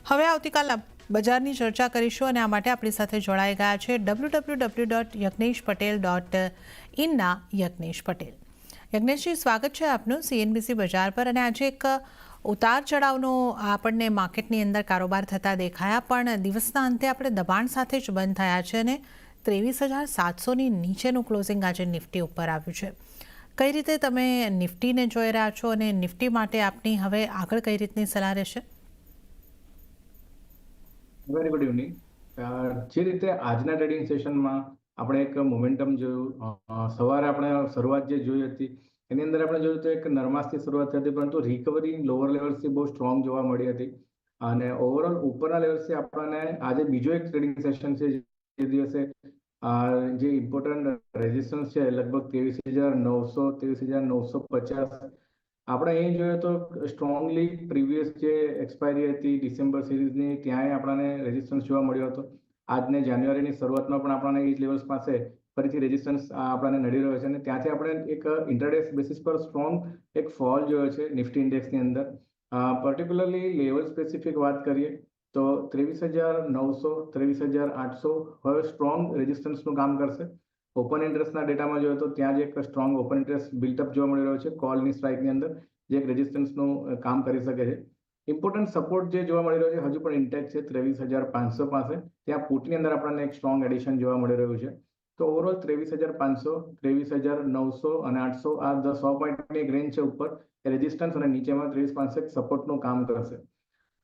હવે આવતીકાલના બજારની ચર્ચા કરીશું અને આ માટે આપણી સાથે જોડાઈ ગયા છે www.yagneshpatel.in યજ્ઞેશ પટેલ. યજ્ઞેશજી, સ્વાગત છે આપનું CNBC બજાર પર. અને આજે એક ઉતાર ચઢાવનો આપણને માર્કેટની અંદર કારોબાર થતા દેખાયા, પણ દિવસના અંતે આપણે દબાણ સાથે જ બંધ થયા છે અને 23,700ની નીચેનું ક્લોઝિંગ આજે નિફ્ટી ઉપર આવ્યું છે. કઈ રીતે તમે નિફ્ટીને જોઈ રહ્યા છો અને નિફ્ટી માટે આપની હવે આગળ કઈ રીતની સલાહ રહેશે? Very good evening. જે રીતે આજના ટ્રેડિંગ સેશનમાં આપણે એક મોમેન્ટમ જોયું, સવારે આપણે શરૂઆત જે જોઈ હતી એની અંદર આપણે જોયું તો એક નરમાશથી શરૂઆત થઈ હતી, પરંતુ રિકવરી લોઅર લેવલ્સથી બહુ સ્ટ્રોંગ જોવા મળી હતી અને ઓવરઓલ ઉપરના લેવલ્સથી આપણને આજે બીજો એક ટ્રેડિંગ સેશન છે જે દિવસે જે ઇમ્પોર્ટન્ટ રેઝિસ્ટન્સ છે લગભગ 23,900 23,950 આપણે અહીં જોઈએ તો સ્ટ્રોંગલી પ્રીવિયસ જે એક્સપાયરી હતી ડિસેમ્બર સિરીઝની ત્યાંય આપણને રેઝિસ્ટન્સ જોવા મળ્યો હતો. આજને જાન્યુઆરીની શરૂઆતમાં પણ આપણને એ લેવલ્સ પાસે ફરીથી રેઝિસ્ટન્સ આપણને નડી રહ્યો છે અને ત્યાંથી આપણે એક ઇન્ટરડે બેસિસ પર સ્ટ્રોંગ એક ફોલ જોયો છે નિફ્ટી ઇન્ડેક્સની અંદર. પર્ટિક્યુલરલી લેવલ સ્પેસિફિક વાત કરીએ તો 23,900 23,800 હવે સ્ટ્રોંગ રેઝિસ્ટન્સનું કામ કરશે. ઓપન ઇન્ટરેસ્ટના ડેટામાં જોઈએ તો ત્યાં જ એક સ્ટ્રોંગ ઓપન ઇન્ટરેસ્ટ બિલ્ટઅપ જોવા મળી રહ્યો છે કોલની સ્ટ્રાઇકની અંદર, જે એક રેઝિસ્ટન્સનું કામ કરી શકે છે. ઇમ્પોર્ટન્ટ સપોર્ટ જે જોવા મળી રહ્યો છે હજુ પણ ઇન્ટેક્ટ છે 23,500 પાસે. ત્યાં પુટની અંદર આપણને એક સ્ટ્રોંગ એડિશન જોવા મળી રહ્યું છે. તો ઓવરઓલ 23,500 23,900 અને 800 આ 100 પોઈન્ટની એક રેન્જ છે ઉપર રેઝિસ્ટન્સ અને નીચેમાં 23,500 સપોર્ટનું કામ કરશે.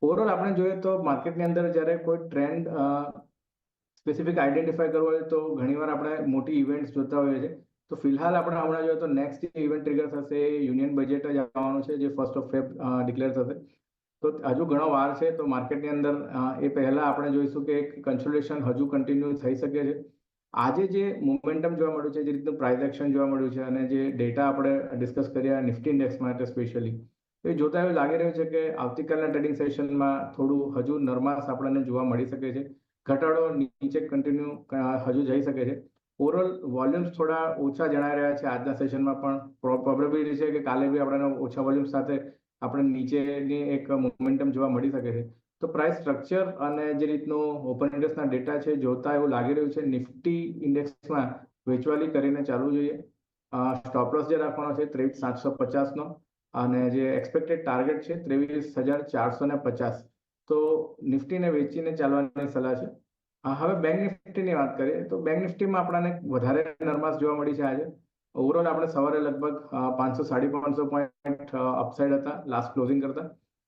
ઓવરઓલ આપણે જોઈએ તો માર્કેટની અંદર જ્યારે કોઈ ટ્રેન્ડ સ્પેસિફિક આઈડેન્ટિફાઈ કરવો હોય તો ઘણીવાર આપણે મોટી ઇવેન્ટ્સ જોતા હોઈએ છીએ. તો ફિલહાલ આપણે હમણાં જોઈએ તો નેક્સ્ટ ઇવેન્ટ ટ્રિગર થશે યુનિયન બજેટ જ આવવાનું છે જે 1st of Feb ડિક્લેર થશે. તો હજુ ઘણો વાર છે. તો માર્કેટની અંદર એ પહેલા આપણે જોઈશું કે એક કન્સોલિડેશન હજુ કન્ટિન્યુ થઈ શકે છે. આજે જે મોમેન્ટમ જોવા મળ્યું છે, જે રીતનું પ્રાઇસ એક્શન જોવા મળ્યું છે અને જે ડેટા આપણે ડિસ્કસ કર્યા નિફ્ટી ઇન્ડેક્સ માટે સ્પેશિયલી, એ જોતા એવું લાગી રહ્યું છે કે આવતીકાલના ટ્રેડિંગ સેશનમાં થોડું હજુ નરમાશ આપણને જોવા મળી શકે છે. ઘટાડો નીચે કન્ટિન્યુ હજુ જઈ શકે છે. ઓવરઓલ વોલ્યુમ્સ થોડા ઓછા જણાઈ રહ્યા છે આજના સેશનમાં, પણ પ્રોબેબિલિટી છે કે કાલે બી આપણને ઓછા વોલ્યુમ સાથે આપણે નીચેની એક મોમેન્ટમ જોવા મળી શકે છે. તો પ્રાઇસ સ્ટ્રક્ચર અને જે રીતનું ઓપન ઇન્ટરેસ્ટના ડેટા છે જોતા એવું લાગી રહ્યું છે નિફ્ટી ઇન્ડેક્સમાં વેચવાલી કરીને ચાલવું જોઈએ. સ્ટોપ લોસ જે રાખવાનો છે 23,750નો અને જે એક્સપેક્ટેડ ટાર્ગેટ છે 23,450. તો નિફ્ટીને વેચીને ચાલવાની સલાહ છે. હવે બેંક નિફ્ટીની વાત કરીએ તો બેંક નિફ્ટીમાં આપણને વધારે નરમાશ જોવા મળી છે આજે. ઓવરઓલ આપણે સવારે લગભગ 500-550 પોઈન્ટ અપસાઇડ હતા લાસ્ટ ક્લોઝિંગ કરતા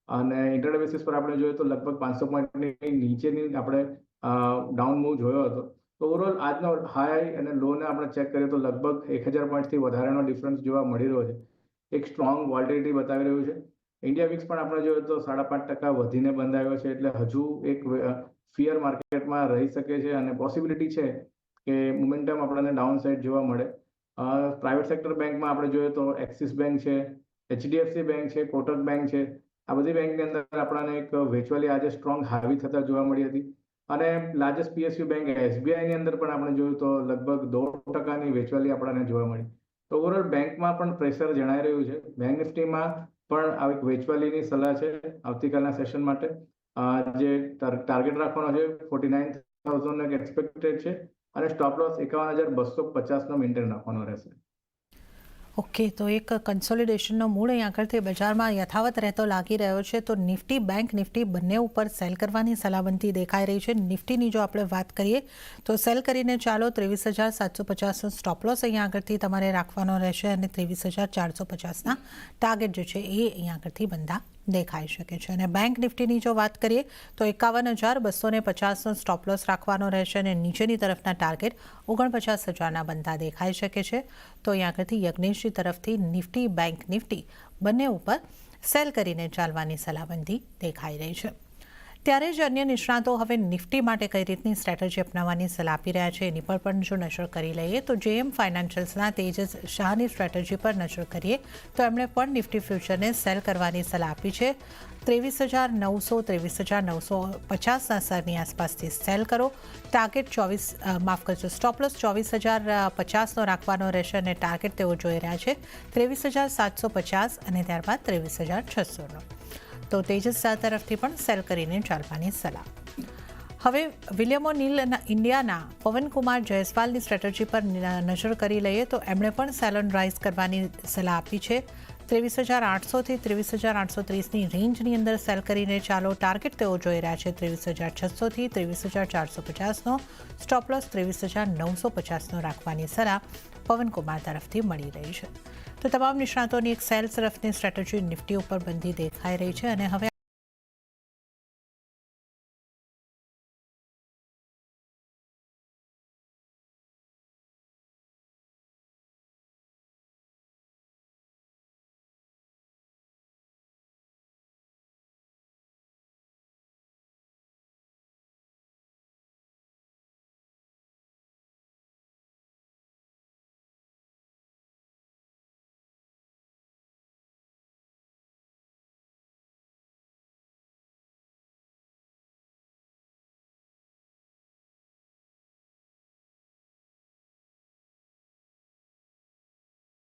અને ઇન્ટરડે બેસિસ પર આપણે જોઈએ તો લગભગ 500 પોઈન્ટની નીચેની આપણે ડાઉન મૂવ જોયો હતો. તો ઓવરઓલ આજનો હાઈ અને લોને આપણે ચેક કરીએ તો લગભગ 1,000 પોઈન્ટથી વધારેનો ડિફરન્સ જોવા મળી રહ્યો છે. એક સ્ટ્રોંગ વોલ્ટિલિટી બતાવી રહ્યું છે. ઇન્ડિયા વિક્સ પણ આપણે જોઈએ તો 5.5% વધીને બંધ આવ્યો છે. એટલે હજુ એક ફિયર માર્કેટમાં રહી શકે છે અને પોસિબિલિટી છે કે મોમેન્ટમ આપણને ડાઉન સાઇડ જોવા મળે. પ્રાઇવેટ સેક્ટર બેંકમાં આપણે જોઈએ તો એક્સિસ બેંક છે, HDFC બેંક છે, કોટક બેંક છે, આ બધી બેંકની અંદર આપણને એક વેચવાલી આજે સ્ટ્રોંગ હાવી થતા જોવા મળી હતી. અને લાર્જેસ્ટ PSU બેંક SBIની અંદર પણ આપણે જોયું તો લગભગ 2% વેચવાલી આપણને જોવા મળી. તો ઓવરઓલ બેંકમાં પણ પ્રેશર જણાઈ રહ્યું છે. બેંક નિફ્ટીમાં પણ આ એક વેચવાલીની સલાહ છે આવતીકાલના સેશન માટે. જે ટાર્ગેટ રાખવાનો છે 49,000 એક્સપેક્ટેડ છે અને સ્ટોપ લોસ 51,250નો મેન્ટેન રાખવાનો રહેશે. ઓકે, તો એક કન્સોલિડેશનનો મૂળ અહીં આગળથી બજારમાં યથાવત રહેતો લાગી રહ્યો છે. તો નિફ્ટી બેંક નિફ્ટી બંને ઉપર સેલ કરવાની સલાહ દેખાઈ રહી છે. નિફ્ટીની જો આપણે વાત કરીએ તો સેલ કરીને ચાલો 23,750નો સ્ટોપ લોસ અહીંયા આગળથી તમારે રાખવાનો રહેશે અને 23,450ના ટાર્ગેટ જે છે એ અહીંયા આગળથી બંધા દેખાઈ શકે છે. અને બેંક નિફ્ટીની જો વાત કરીએ તો 51,250નો સ્ટોપ લોસ રાખવાનો રહેશે અને નીચેની તરફના ટાર્ગેટ 49,000ના બંધા દેખાઈ શકે છે. તો અહીં આગળથી યજ્ઞેશજી તરફથી નિફ્ટી બેંક નિફ્ટી બંને ઉપર સેલ કરીને ચાલવાની સલાહબંધી દેખાઈ રહી છે. ત્યારે જ અન્ય નિષ્ણાતો હવે નિફ્ટી માટે કઈ રીતની સ્ટ્રેટેજી અપનાવવાની સલાહ આપી રહ્યા છે એની પર પણ જો નજર કરી લઈએ તો JM ફાઇનાન્શિયલ્સના તેજસ શાહની સ્ટ્રેટેજી પર નજર કરીએ તો એમણે પણ નિફ્ટી ફ્યુચરને સેલ કરવાની સલાહ આપી છે. 23,900 23,950ના સ્તરની આસપાસથી સેલ કરો. ટાર્ગેટ સ્ટોપ લોસ 24,050નો રાખવાનો રહેશે અને ટાર્ગેટ તેઓ જોઈ રહ્યા છે 23,750 અને ત્યારબાદ 23,600નો. તો તો તેજસ તરફથી પણ સેલ કરીને ચાલવાની સલાહ. હવે વિલિયમ ઓનીલ ઇન્ડિયાના પવનકુમાર જયસ્વાલની સ્ટ્રેટેજી પર નજર કરી લઈએ તો એમણે પણ સેલ ઓન રાઇઝ કરવાની સલાહ આપી છે. 23,800થી 23,830ની રેન્જની અંદર સેલ કરીને ચાલો. ટાર્ગેટ તેઓ જોઈ રહ્યા છે 23,600થી 23,450નો. સ્ટોપ લોસ 23,950નો રાખવાની સલાહ પવનકુમાર તરફથી મળી રહી છે. તો તમામ નિષ્ણાતોની એક સેલ તરફની સ્ટ્રેટેજી નિફ્ટી ઉપર બંધી દેખાઈ રહી છે અને હવે